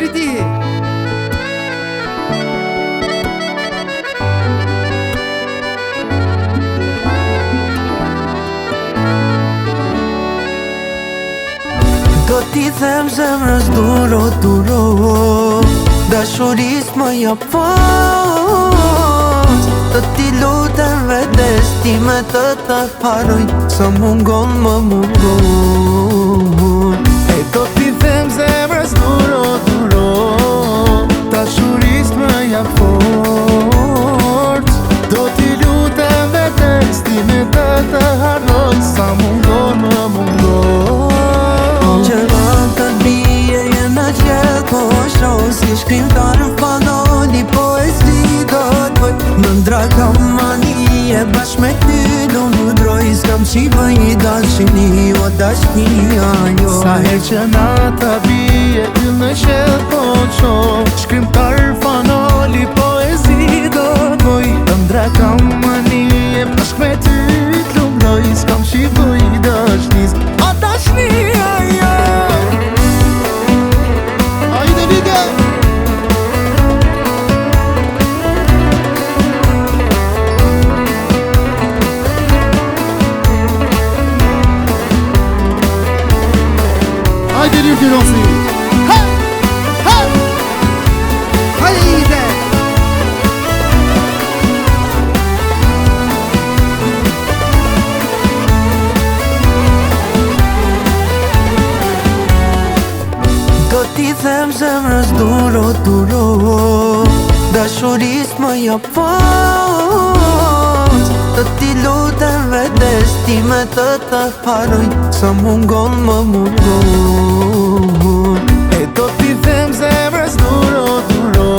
deri ti. Do t'i them zemrës duro, duro, dashuris më jap fort. Do t'i lutem vetes time të haroj, sa mungon më mungon. Do t'i them zemrës duro, duro, dashuris më jap fort. Do t'i lutem vetes time të haroj, sa mungon më mungon. Si shkrimtar në fanoli poezi do t'boj, më ndra kam manie bashk me ty do më droj. S'kam qi bëj dashni o dashnia jo. Sa her që nata bie yll në qell po qo, shkrimtar fanoli poezi do t'boj, më ndra kam manie bashk me ty do më droj. S'kam qi bëj dashni o dashnia jo. Hajde një Firosi. Hey! Hey! Hajde! Do t'i them zemrës duro, duro, dashuris më jap fort. Do t'i lutem vetes time të haroj, sa mungon më mungon. Do t'i them zemrës duro, duro,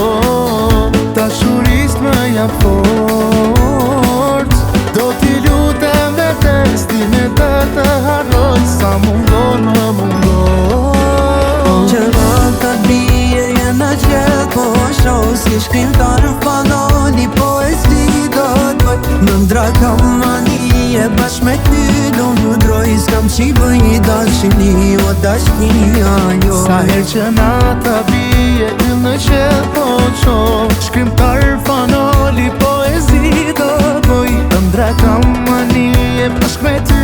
dashuris më jap fort. Do t'i lutem vetes time të haroj, sa mungon më mungon. Që vata bie jena gjell po shoh, si shkrimtar në fanoli poezi do t'boj, më ndra kam manie bashk me ty do më droj. S'kam qi bëj dashni o dashnia jo. Sa her që nata bie yll në qell po qo, shkrimtar fanoli poezi do t'boj, më ndra kam manie bashk me ty